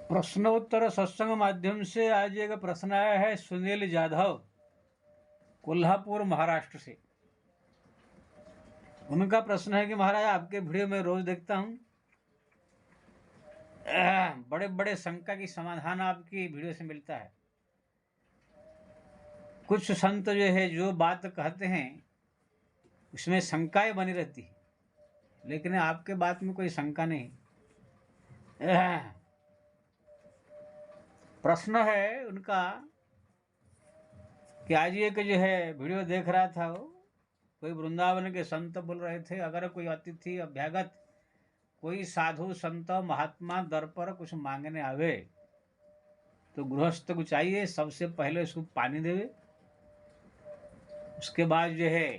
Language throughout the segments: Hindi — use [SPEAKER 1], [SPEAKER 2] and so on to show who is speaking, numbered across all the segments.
[SPEAKER 1] प्रश्नोत्तर सत्संग माध्यम से आज एक प्रश्न आया है सुनील जाधव, कोल्हापुर, महाराष्ट्र से। उनका प्रश्न है कि महाराज, आपके वीडियो में रोज देखता हूँ, बड़े बड़े शंका की समाधान आपकी वीडियो से मिलता है। कुछ संत जो है जो बात कहते हैं उसमें शंकाएं बनी रहती है, लेकिन आपके बात में कोई शंका नहीं। प्रश्न है उनका कि आज एक जो है वीडियो देख रहा था, वो कोई वृंदावन के संत बोल रहे थे, अगर कोई अतिथि अभ्यागत कोई साधु संत महात्मा दर पर कुछ मांगने आवे तो गृहस्थ को चाहिए सबसे पहले उसको पानी देवे, उसके बाद जो है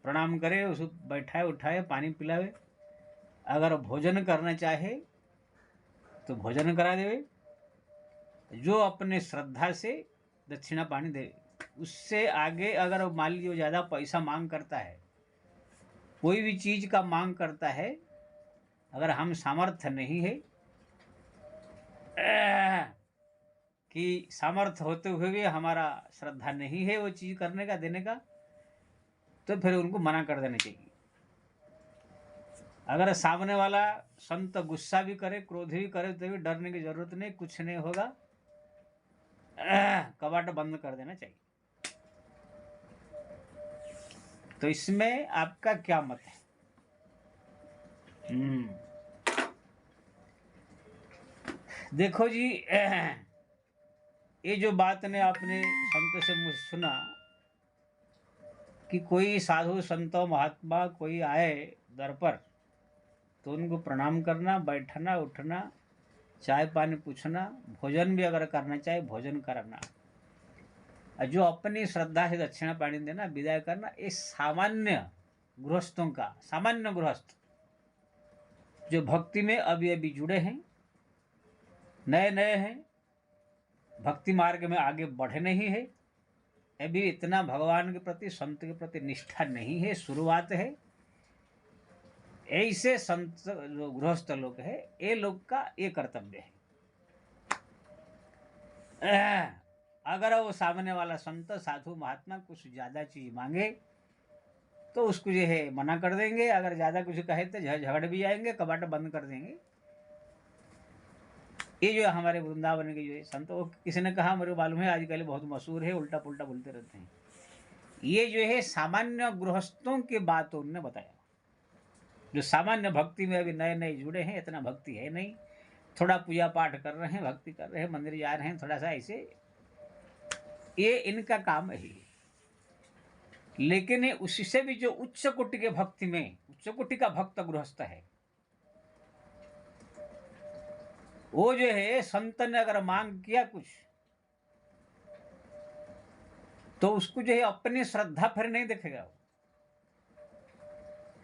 [SPEAKER 1] प्रणाम करे, उसको बैठाए उठाए पानी पिलावे। अगर भोजन करना चाहे तो भोजन करा देवे, जो अपने श्रद्धा से दक्षिणा पानी दे। उससे आगे अगर मान लीजिए ज़्यादा पैसा मांग करता है, कोई भी चीज़ का मांग करता है, अगर हम सामर्थ्य नहीं है कि सामर्थ्य होते हुए भी हमारा श्रद्धा नहीं है वो चीज़ करने का, देने का, तो फिर उनको मना कर देना चाहिए। अगर सामने वाला संत गुस्सा भी करे, क्रोध भी करे, तो भी डरने की जरूरत नहीं, कुछ नहीं होगा, कबाड़ बंद कर देना चाहिए। तो इसमें आपका क्या मत है? देखो जी, ये जो बात ने आपने संत से मुझे सुना कि कोई साधु संत महात्मा कोई आए दर पर तो उनको प्रणाम करना, बैठना उठना, चाय पानी पूछना, भोजन भी अगर करना चाहे भोजन करना, और जो अपनी श्रद्धा से दक्षिणा पानी देना, विदाई करना, ये सामान्य गृहस्थों का, सामान्य गृहस्थ जो भक्ति में अभी अभी जुड़े हैं, नए नए हैं, भक्ति मार्ग में आगे बढ़े नहीं है, अभी इतना भगवान के प्रति संत के प्रति निष्ठा नहीं है, शुरुआत है, ऐसे संत जो गृहस्थ लोग है, ये लोग का ये कर्तव्य है। अगर वो सामने वाला संत साधु महात्मा कुछ ज़्यादा चीज़ मांगे तो उसको जो है मना कर देंगे, अगर ज़्यादा कुछ कहे तो झगड़ भी जाएंगे, कबाड़ बंद कर देंगे। ये जो हमारे वृंदावन के जो है संत, वो किसी ने कहा, मेरे मालूम है आजकल बहुत मशहूर है, उल्टा पुल्टा बोलते रहते हैं। ये जो है सामान्य गृहस्थों की बात उन्होंने बताया, जो सामान्य भक्ति में अभी नए नए जुड़े हैं, इतना भक्ति है नहीं, थोड़ा पूजा पाठ कर रहे हैं, भक्ति कर रहे हैं, मंदिर जा रहे हैं, थोड़ा सा ऐसे, ये इनका काम है। लेकिन उससे भी जो उच्च कोटि के भक्ति में, उच्च कोटि का भक्त गृहस्थ है, वो जो है संत ने अगर मांग किया कुछ तो उसको जो है अपनी श्रद्धा फिर नहीं देखेगा। वो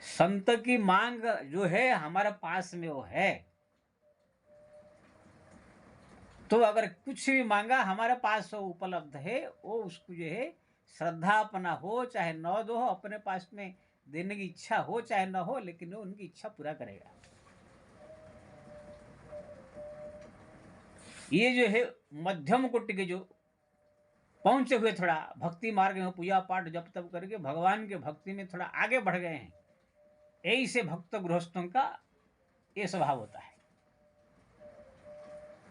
[SPEAKER 1] संत की मांग जो है हमारे पास में वो है, तो अगर कुछ भी मांगा हमारे पास वो उपलब्ध है, वो उसको जो है श्रद्धा अपना हो चाहे न दो, हो अपने पास में देने की इच्छा हो चाहे न हो, लेकिन वो उनकी इच्छा पूरा करेगा। ये जो है मध्यम कोटि के जो पहुंचे हुए, थोड़ा भक्ति मार्ग में पूजा पाठ जप तप करके भगवान के भक्ति में थोड़ा आगे बढ़ गए हैं, यही से भक्त गृहस्थों का ये स्वभाव होता है।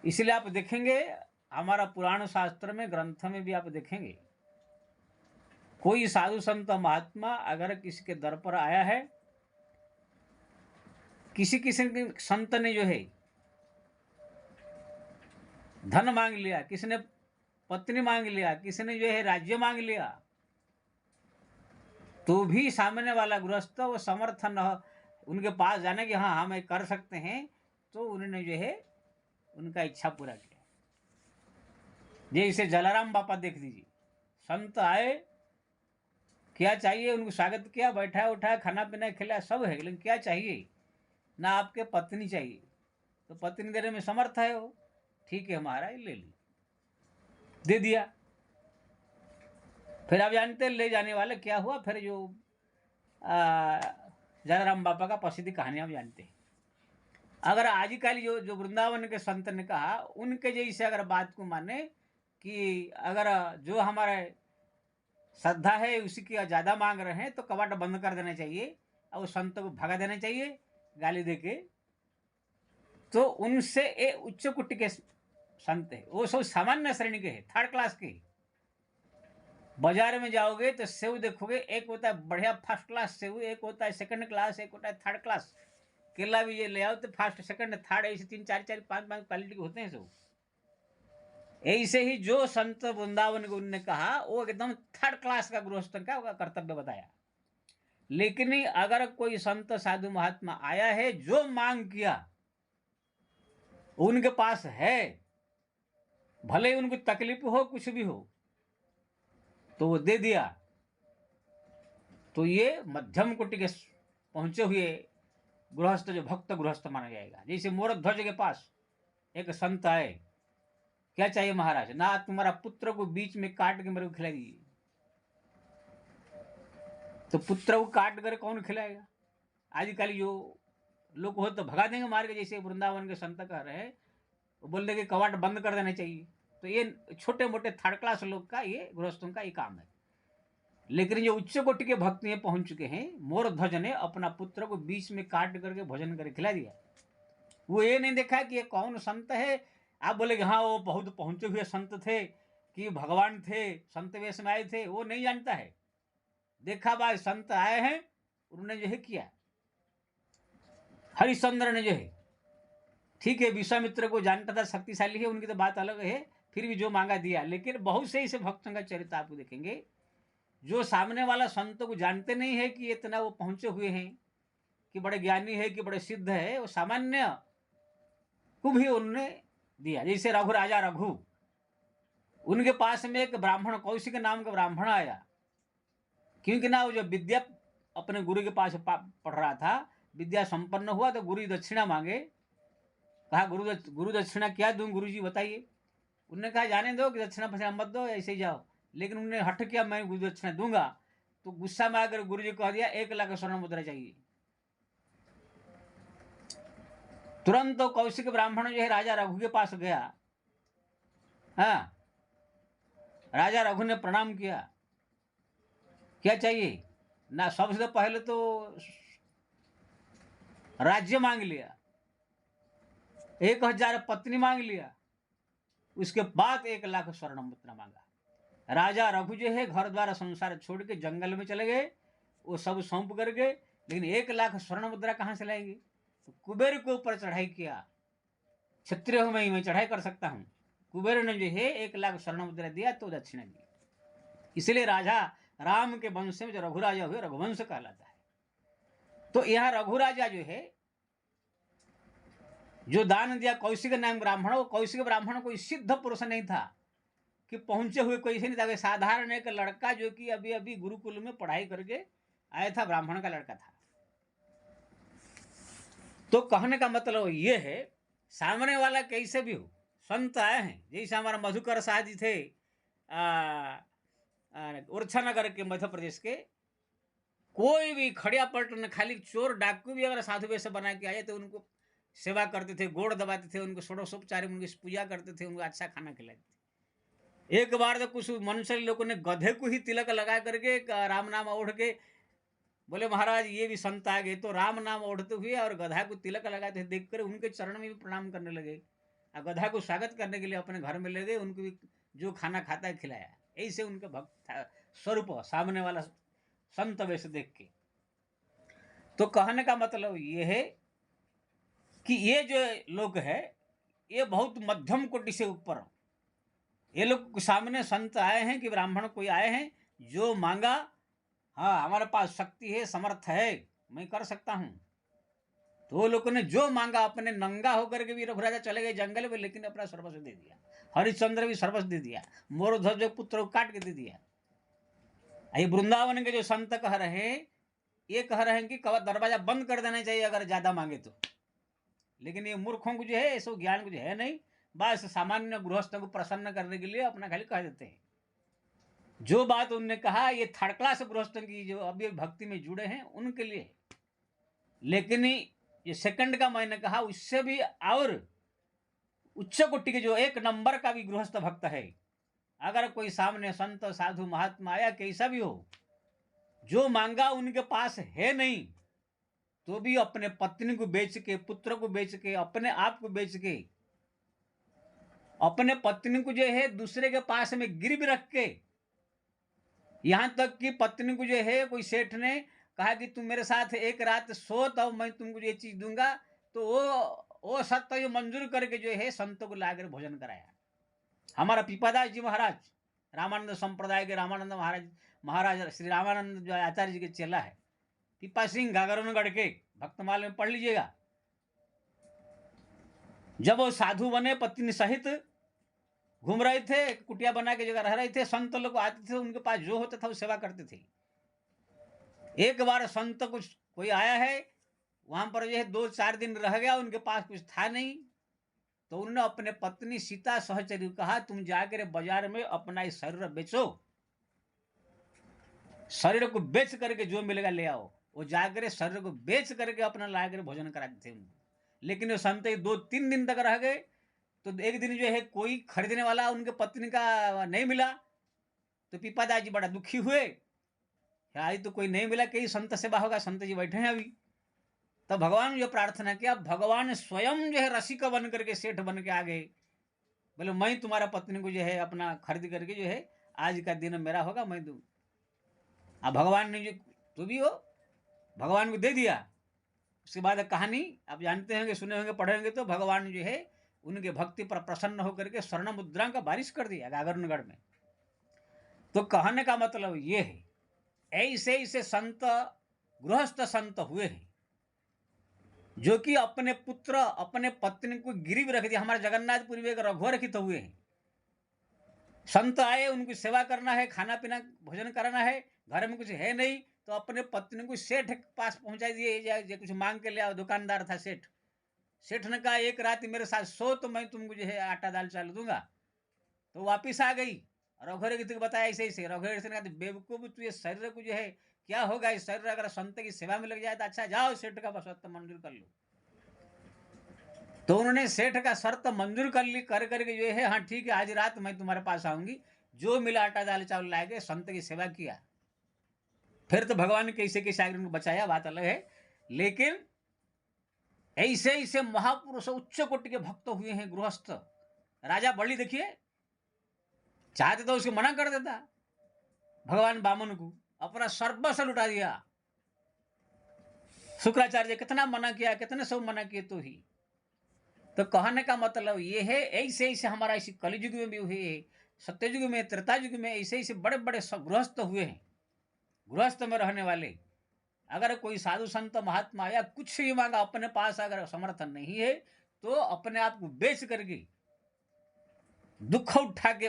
[SPEAKER 1] इसलिए आप देखेंगे हमारा पुराण शास्त्र में, ग्रंथ में भी आप देखेंगे, कोई साधु संत महात्मा अगर किसी के दर पर आया है, किसी किसी संत ने जो है धन मांग लिया, किसी ने पत्नी मांग लिया, किसी ने जो है राज्य मांग लिया, तो भी सामने वाला गृहस्थ वो समर्थन उनके पास जाने कि हाँ हम कर सकते हैं, तो उन्होंने जो है उनका इच्छा पूरा किया। जैसे जलाराम बापा देख लीजिए, संत आए, क्या चाहिए, उनको स्वागत किया, बैठाया उठाया, खाना पीना खिलाया, सब है, लेकिन क्या चाहिए, ना आपके पत्नी चाहिए, तो पत्नी देने में समर्थ है वो, ठीक है महाराज ले ली, दे दिया। फिर आप जानते हैं ले जाने वाले क्या हुआ, फिर जो जलाराम बापा का प्रसिद्ध कहानी आप जानते हैं। अगर आजिकल जो जो वृंदावन के संत ने कहा उनके जैसे अगर बात को माने कि अगर जो हमारे श्रद्धा है उसी की ज़्यादा मांग रहे हैं तो कबाड़ बंद कर देना चाहिए और उस संत को भगा देना चाहिए गाली दे के। तो उनसे ये उच्च कोटि के संत है, वो सब सामान्य श्रेणी के हैं, थर्ड क्लास के। बाजार में जाओगे तो सेव देखोगे, एक होता है बढ़िया फर्स्ट क्लास सेव, एक होता है सेकंड क्लास, एक होता है थर्ड क्लास। केला भी ये ले आओ तो फर्स्ट सेकंड थर्ड ऐसे 3 4 4 5 5 क्वालिटी के होते हैं सब। ऐसे ही जो संत वृंदावन को उन्होंने कहा वो एकदम थर्ड क्लास का गृहस्थ का कर्तव्य बताया। लेकिन अगर कोई संत साधु महात्मा आया है जो मांग किया उनके पास है, भले ही उनको तकलीफ हो कुछ भी हो तो वो दे दिया, तो ये मध्यम कोटि के पहुंचे हुए गृहस्थ जो भक्त गृहस्थ माना जाएगा। जैसे मोरध्वज के पास एक संत आए, क्या चाहिए महाराज? ना तुम्हारा पुत्र को बीच में काट के मेरे को खिला दीजिए। तो पुत्र को काट कर कौन खिलाएगा? आजकल जो लोग हो तो भगा देंगे मार के, जैसे वृंदावन के संत कह रहे हैं, बोल देंगे कवाट बंद कर देना चाहिए। तो ये छोटे मोटे थर्ड क्लास लोग का, ये गृहस्थों का ये काम है। लेकिन जो उच्च कोटि के भक्त ये पहुंच चुके हैं, मोरध्वज ने अपना पुत्र को बीच में काट करके भोजन करके खिला दिया। वो ये नहीं देखा कि ये कौन संत है। आप बोले हाँ वो बहुत पहुंचे हुए संत थे कि भगवान थे, संत वेश में आए थे, वो नहीं जानता है। देखा भाई संत आए हैं, उन्होंने जो है किया। हरिश्चंद्र ने जो है, ठीक है विश्वामित्र को जानता था, शक्तिशाली है, उनकी तो बात अलग है, फिर भी जो मांगा दिया। लेकिन बहुत से ऐसे भक्तों का चरित्र आपको देखेंगे जो सामने वाला संतों को जानते नहीं है कि इतना वो पहुंचे हुए हैं, कि बड़े ज्ञानी है, कि बड़े सिद्ध है, वो सामान्य को भी उन्होंने दिया। जैसे रघु राजा रघु, उनके पास में एक ब्राह्मण कौशिक नाम का ब्राह्मण आया, क्योंकि ना वो जो विद्या अपने गुरु के पास पढ़ रहा था, विद्या संपन्न हुआ तो गुरु दक्षिणा मांगे। कहा गुरु दक्षिणा क्या दूं गुरु जी बताइए। उन्होंने कहा जाने दो कि दक्षिणा फक्षिणा मत दो, ऐसे ही जाओ। लेकिन उन्होंने हट किया मैं गुरु दक्षिणा दूंगा। तो गुस्सा में आकर गुरु जी कह दिया 1 लाख स्वर्ण मुद्रा चाहिए। तुरंत तो कौशिक ब्राह्मण जो है राजा रघु के पास गया। हाँ, राजा रघु ने प्रणाम किया, क्या चाहिए? ना सबसे पहले तो राज्य मांग लिया, 1000 पत्नी मांग लिया, उसके बाद 1 लाख स्वर्ण मुद्रा मांगा। राजा रघु जो है घर द्वारा संसार छोड़ के जंगल में चले गए, वो सब सौंप कर गए। लेकिन 1 लाख स्वर्ण मुद्रा कहाँ से लाएंगे? तो कुबेर के ऊपर चढ़ाई किया। क्षत्रिय हूं मैं चढ़ाई कर सकता हूं। कुबेर ने जो है 1 लाख स्वर्ण मुद्रा दिया तो दक्षिणा दी। इसलिए राजा राम के वंश में जो रघु राजा हुए रघुवंश कहलाता है। तो यहाँ रघु राजा जो है जो दान दिया कौशिक नाम ब्राह्मण, वो कौशिक ब्राह्मण कोई सिद्ध पुरुष नहीं था कि पहुंचे हुए कोई से नहीं था। साधारण एक लड़का जो कि अभी अभी गुरुकुल में पढ़ाई करके आया था, ब्राह्मण का लड़का था। तो कहने का मतलब ये है, सामने वाला कैसे भी हो, संत आए हैं। जैसे हमारा मधुकर शाह जी थे उर्छानगर के मध्य प्रदेश के, कोई भी खड़िया पलटन, खाली चोर डाकू भी अगर साधु वैसे बना के आए तो उनको सेवा करते थे, गोड़ दबाते थे, उनको षोडशोपचार उनकी पूजा करते थे, उनको अच्छा खाना खिलाते थे। एक बार तो कुछ मनुष्य लोगों ने गधे को ही तिलक लगा करके राम नाम ओढ़ के बोले महाराज ये भी संत आ गए। तो राम नाम ओढ़ते हुए और गधा को तिलक लगाते हुए देख कर उनके चरण में भी प्रणाम करने लगे और गधा को स्वागत करने के लिए अपने घर में ले गए, उनको भी जो खाना खाता है खिलाया। ऐसे उनका भक्त स्वरूप सामने वाला संत वैसे देख के। तो कहने का मतलब ये है कि ये जो लोग है ये बहुत मध्यम कोटि से ऊपर, ये लोग सामने संत आए हैं कि ब्राह्मण कोई आए हैं जो मांगा, हाँ हमारे पास शक्ति है, समर्थ है, मैं कर सकता हूं। तो वो लोगों ने जो मांगा, अपने नंगा होकर के भी रघुराजा चले गए जंगल में, लेकिन अपना सर्वस्व दे दिया। हरिश्चंद्र भी सर्वस्व दे दिया, मोरध्वज पुत्र को काट के दे दिया। ये वृंदावन के जो संत कह रहे हैं, ये कह रहे हैं कि दरवाजा बंद कर देना चाहिए अगर ज्यादा मांगे तो। लेकिन ये मूर्खों को जो है ऐसा ज्ञान कुछ है नहीं, बस सामान्य गृहस्थों को प्रसन्न करने के लिए अपना खाली कह देते हैं। जो बात उन्होंने कहा ये थर्ड क्लास गृहस्थों की जो अभी भक्ति में जुड़े हैं उनके लिए। लेकिन ये सेकंड का मैंने कहा, उससे भी और उच्च कोटि के जो एक नंबर का भी गृहस्थ भक्त है, अगर कोई सामने संत साधु महात्मा आया कैसा भी हो, जो मांगा उनके पास है नहीं, तो भी अपने पत्नी को बेच के, पुत्र को बेच के, अपने आप को बेच के, अपने पत्नी को जो है दूसरे के पास में गिरवी रख के, यहां तक कि पत्नी को जो है कोई सेठ ने कहा कि तुम मेरे साथ एक रात सो तो मैं तुमको ये चीज दूंगा, तो वो सत्य मंजूर करके जो है संतों को लाकर भोजन कराया। हमारा पीपादास जी महाराज, रामानंद संप्रदाय के रामानंद महाराज, महाराज श्री रामानंद जो आचार्य जी के चेला है, पीपा सिंह गागरनगढ़ के, भक्तमाल में पढ़ लीजिएगा। जब वो साधु बने, पत्नी सहित घूम रहे थे, कुटिया बना के जगह रह रहे थे, संत लोग आते थे, उनके पास जो होता था वो सेवा करते थे। एक बार संत कुछ कोई आया है, वहां पर जो है 2-4 दिन रह गया, उनके पास कुछ था नहीं, तो उन्होंने अपने पत्नी सीता सहचरी को कहा, तुम जाकर बाजार में अपना इस शरीर बेचो, शरीर को बेच करके जो मिलेगा ले आओ। वो जाकर शरीर को बेच करके अपना लाकर भोजन कराते थे उनको। लेकिन वो संत 2-3 दिन तक रह गए, तो एक दिन जो है कोई खरीदने वाला उनके पत्नी का नहीं मिला, तो पीपादास जी बड़ा दुखी हुए, आज तो कोई नहीं मिला, कहीं संत सेवा होगा, संत जी बैठे हैं अभी। तब भगवान जो प्रार्थना किया, भगवान स्वयं जो है रसिक बन करके, सेठ बन के आ गए, बोले मैं तुम्हारा पत्नी को जो है अपना खरीद करके जो है आज का दिन मेरा होगा, मैं दूँ। अब भगवान ने जो, तू भी हो, भगवान को दे दिया। उसके बाद कहानी आप जानते होंगे, सुने होंगे, पढ़े होंगे, तो भगवान जो है उनके भक्ति पर प्रसन्न होकर के स्वर्ण मुद्रा का बारिश कर दिया गागरनगढ़ में। तो कहने का मतलब ये है, ऐसे ऐसे संत, गृहस्थ संत हुए हैं जो कि अपने पुत्र, अपने पत्नी को गिरवी रख दिया। हमारे जगन्नाथपुरी में एक रघुरखित हुए हैं, संत आए, उनकी सेवा करना है, खाना पीना भोजन कराना है, घर में कुछ है नहीं, तो अपने पत्नी को सेठ के पास पहुंचा दिए, कुछ मांग के ले आओ। दुकानदार था सेठ, सेठ ने कहा एक रात मेरे साथ सो तो मैं तुमको जो है आटा दाल चाल दूंगा। तो वापिस आ गई, रघुरखित को बताया ऐसे ऐसे। रघुरखित ने कहा बेवकूफ, तू ये शरीर को जो है क्या होगा, इस शरीर अगर संत की सेवा में लग जाए तो अच्छा, जाओ सेठ का शर्त मंजूर कर लो। तो उन्होंने सेठ का शर्त मंजूर कर ली, कर करके जो है, हाँ ठीक है, आज रात मैं तुम्हारे पास आऊंगी, जो मिला आटा दाल चावल लाए गए, संत की सेवा किया। फिर तो भगवान ने कैसे कैसे आगे उनको बचाया, बात अलग है। लेकिन ऐसे ऐसे महापुरुष, उच्च कोटि के भक्त हुए हैं गृहस्थ। राजा बलि देखिए, चाहते तो उसको मना कर देता, भगवान वामन को अपना सर्वस्व लुटा दिया। शुक्राचार्य कितना मना किया, कितने सब मना किए, तो ही। तो कहने का मतलब ये है, ऐसे ऐसे हमारा इसी कलयुग में भी हुए, सत्ययुग में, त्रेता युग में ऐसे ऐसे बड़े बड़े गृहस्थ हुए हैं। गृहस्थ में रहने वाले, अगर कोई साधु संत महात्मा या कुछ भी मांगा, अपने पास अगर समर्थन नहीं है, तो अपने आप को बेच करके, दुख उठा के,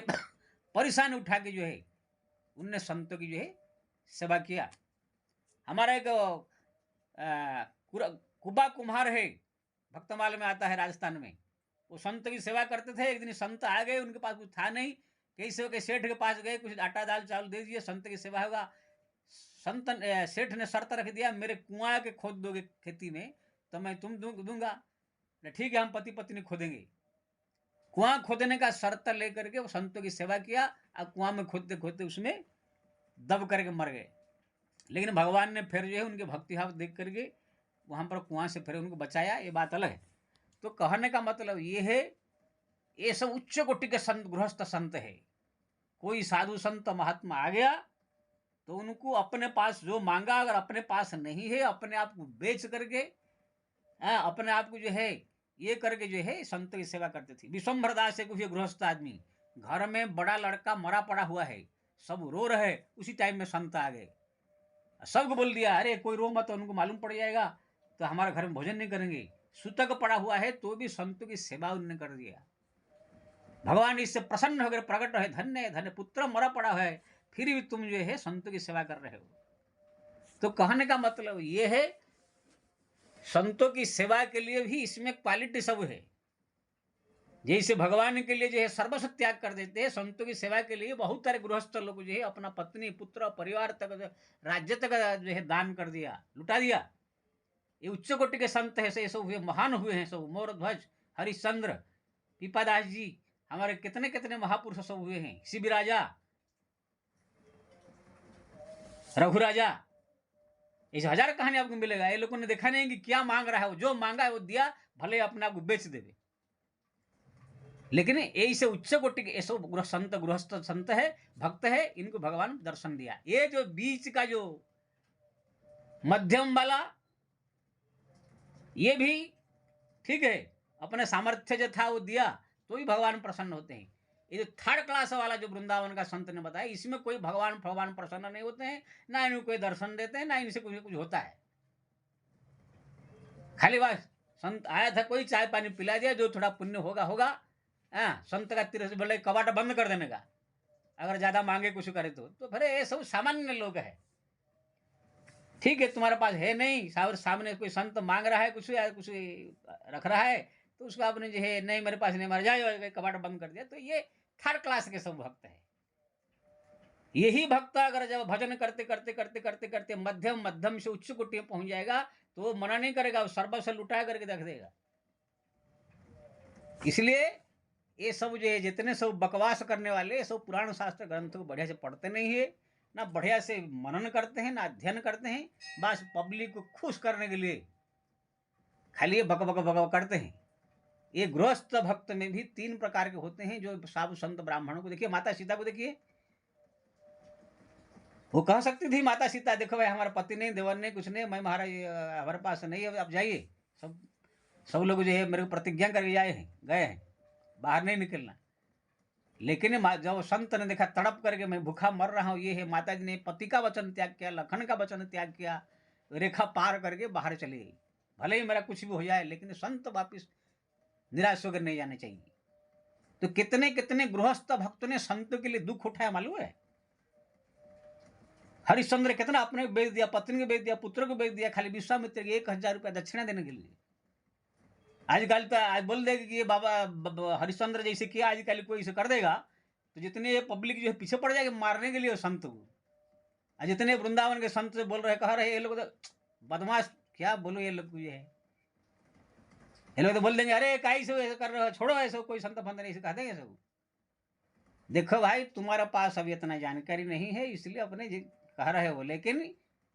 [SPEAKER 1] परेशानी उठा के जो है उनने संतों की जो है सेवा किया। हमारा एक कुबा कुम्हार है, भक्तमाल में आता है राजस्थान में, वो संत की सेवा करते थे। एक दिन संत आ गए, उनके पास कुछ था नहीं, कैसे के सेठ के पास गए, कुछ आटा दाल चावल दे दिए, संत की सेवा होगा। संत सेठ ने शर्त रख दिया, मेरे कुआं के खोद दोगे खेती में तो मैं तुम दूंगा। ठीक है, हम पति पत्नी खोदेंगे। कुआं खोदने का शर्त लेकर के वो संतों की सेवा किया, और कुआं में खोदते खोदते उसमें दब करके मर गए। लेकिन भगवान ने फिर जो है उनके भक्तिभाव देख करके वहां पर कुआं से फिर उनको बचाया, ये बात अलग है। तो कहने का मतलब ये है, ये सब उच्च कोटि के संत, गृहस्थ संत है। कोई साधु संत महात्मा आ गया तो उनको अपने पास जो मांगा, अगर अपने पास नहीं है, अपने आप को बेच करके, अपने आप को जो है ये करके जो है संत की सेवा करते थे। विश्वम्भर दास एक गृहस्थ आदमी, घर में बड़ा लड़का मरा पड़ा हुआ है, सब रो रहे, उसी टाइम में संत आ गए, सबको बोल दिया अरे कोई रो मत, उनको मालूम पड़ जाएगा तो हमारे घर में भोजन नहीं करेंगे। सूतक पड़ा हुआ है तो भी संतों की सेवा उन्होंने कर दिया। भगवान इससे प्रसन्न होकर प्रकट रहे, धन्य धन्य पुत्र मरा पड़ा है, फिर भी तुम जो है संतों की सेवा कर रहे हो। तो कहने का मतलब ये है, संतों की सेवा के लिए भी इसमें क्वालिटी सब है। जैसे भगवान के लिए जो है सर्वस्व त्याग कर देते हैं, संतों की सेवा के लिए बहुत सारे गृहस्थ लोग जो है अपना पत्नी पुत्र परिवार तक, राज्य तक जो है दान कर दिया, लुटा दिया। ये उच्च कोटि के संत है, ये सब हुए महान हुए हैं, सब मोर ध्वज हरिश्चंद्र पीपादास जी, हमारे कितने कितने महापुरुष सब हुए हैं, शिव राजा रघु राजा, इस हजार कहानी आपको मिलेगा। ये लोगों ने देखा नहीं कि क्या मांग रहा है, वो जो मांगा है वो दिया, भले अपने आप को बेच देवे। लेकिन ऐसे उच्च कोटि के ऐसे संत गृहस्थ संत है, भक्त है, इनको भगवान दर्शन दिया। ये जो बीच का जो मध्यम वाला, ये भी ठीक है, अपने सामर्थ्य जो था वो दिया तो भी भगवान प्रसन्न होते हैं। ये जो थर्ड क्लास वाला जो वृंदावन का संत ने बताया, इसमें कोई भगवान प्रसन्न नहीं होते हैं, ना इनको कोई दर्शन देते हैं, ना इनसे कुछ होता है। खाली बस संत आया था, कोई चाय पानी पिला दिया, जो थोड़ा पुण्य होगा। संत का तीर से बोले कबाट बंद कर देने का, अगर ज्यादा मांगे कुछ करे तो फिर ये सब सामान्य लोग है। ठीक है, तुम्हारे पास है नहीं, सामने कोई संत मांग रहा है कुछ या कुछ रख रहा है, तो उसको आपने जो है नहीं मेरे पास नहीं, मर जाए, कबाट बंद कर दिया, तो ये थर्ड क्लास के सब भक्त है। यही भक्त अगर जब भजन करते करते करते करते करते मध्यम से उच्च कोटि में पहुंच जाएगा, तो वो मना नहीं करेगा, वो सर्वस्व लुटा करके रख देगा। इसलिए ये सब जो है जितने सब बकवास करने वाले, सब पुराण शास्त्र ग्रंथों को बढ़िया से पढ़ते नहीं है, ना बढ़िया से मनन करते हैं, ना अध्ययन करते हैं, बस पब्लिक को खुश करने के लिए खाली बक बक बक करते हैं। ये गृहस्थ भक्त में भी 3 प्रकार के होते हैं, जो साधु संत ब्राह्मणों को देखिए, माता सीता को देखिए, वो कह सकती थी माता सीता, देखो भाई हमारा पति नहीं, देवर नहीं, कुछ नहीं, मैं महाराज हमारे पास नहीं है, आप जाइए, सब लोग जो है मेरे को प्रतिज्ञा करके गए हैं, बाहर नहीं निकलना। लेकिन जब संत ने देखा तड़प करके मैं भूखा मर रहा हूँ, ये है, माता जी ने पति का वचन त्याग किया, लखन का वचन त्याग किया, रेखा पार करके बाहर चली गई। भले ही मेरा कुछ भी हो जाए, लेकिन संत वापिस निराश होकर नहीं जाने चाहिए। तो कितने कितने गृहस्थ भक्तों ने संतों के लिए दुख उठाया, मालूम है? हरिश्चंद्र कितना अपने बेच दिया, पत्नी को बेच दिया, पुत्र को बेच दिया, खाली विश्वामित्र के 1000 रुपया दक्षिणा देने के लिए। आजकल तो आज बोल देगा कि ये बाबा हरिश्चंद्र जैसे किया, आजकल कोई इसे कर देगा तो जितने पब्लिक जो है पीछे पड़ जाएगी मारने के लिए संत को। जितने वृंदावन के संत से बोल रहे, कह रहे ये लोग तो बदमाश, क्या बोलो ये लोग ये है, ये लोग तो बोल देंगे अरे काई से ऐसा कर रहे हो, छोड़ो ऐसा, कोई संत फंत नहीं, कह देंगे सब। देखो भाई तुम्हारे पास अभी इतना जानकारी नहीं है, इसलिए अपने कह रहे हो, लेकिन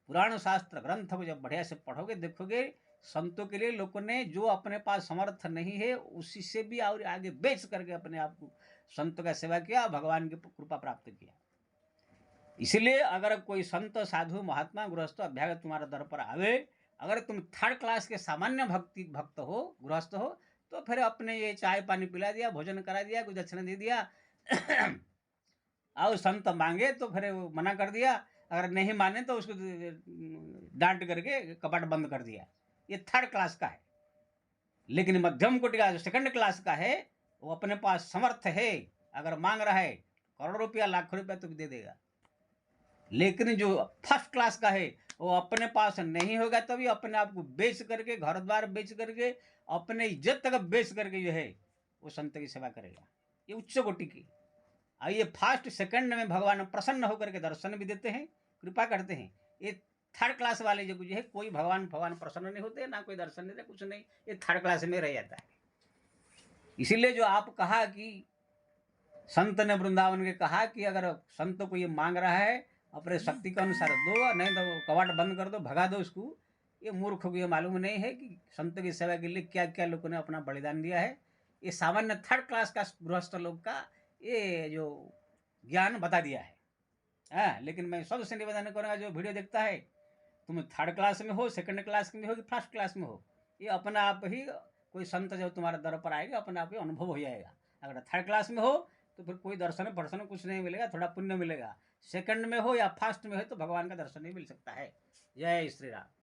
[SPEAKER 1] पुराण शास्त्र ग्रंथ को जब बढ़िया से पढ़ोगे, देखोगे संतों के लिए लोगों ने जो अपने पास समर्थ नहीं है, उसी से भी और आगे बेच करके अपने आप को संत का सेवा किया, भगवान की कृपा प्राप्त किया। इसलिए अगर कोई संत साधु महात्मा गृहस्थ अभ्यागत तुम्हारे दर पर आवे, अगर तुम थर्ड क्लास के सामान्य भक्त हो, गृहस्थ हो, तो फिर अपने ये चाय पानी पिला दिया, भोजन करा दिया, कुछ दक्षिणा दे दिया और संत मांगे तो फिर मना कर दिया, अगर नहीं माने तो उसको डांट करके कपाट बंद कर दिया। ये थर्ड क्लास का है। लेकिन मध्यम कोटि का जो सेकंड क्लास का है, वो अपने पास समर्थ है, अगर मांग रहा है करोड़ रुपया लाख रुपया तो भी दे देगा। लेकिन जो फर्स्ट क्लास का है, वो अपने पास नहीं होगा तभी अपने आप को बेच करके, घर द्वार बेच करके, अपने इज्जत तक बेच करके जो है वो संत की सेवा करेगा। ये उच्च कोटि की। ये फास्ट सेकंड में भगवान प्रसन्न होकर के दर्शन भी देते हैं, कृपा करते हैं। ये थर्ड क्लास वाले जो है, कोई भगवान प्रसन्न नहीं होते, ना कोई दर्शन देते, कुछ नहीं, ये थर्ड क्लास में रह जाता है। इसीलिए जो आप कहा कि संत ने वृंदावन के कहा कि अगर संत को ये मांग रहा है, अपने शक्ति के अनुसार दो, नहीं तो कवाट बंद कर दो, भगा दो उसको। ये मूर्ख को ये मालूम नहीं है कि संत की सेवा के लिए क्या क्या लोगों ने अपना बलिदान दिया है। ये सामान्य थर्ड क्लास का गृहस्थ लोग का ये जो ज्ञान बता दिया है। लेकिन मैं सबसे निवेदन करूँगा, जो वीडियो देखता है, तुम थर्ड क्लास में हो, सेकंड क्लास में हो कि फर्स्ट क्लास में हो, ये अपना आप ही कोई संत जब तुम्हारे दर पर आएगा, अपने आप ही अनुभव हो जाएगा। अगर थर्ड क्लास में हो तो फिर कोई दर्शन पर्शन कुछ नहीं मिलेगा, थोड़ा पुण्य मिलेगा। सेकंड में हो या फर्स्ट में हो तो भगवान का दर्शन नहीं मिल सकता है। जय श्री राम।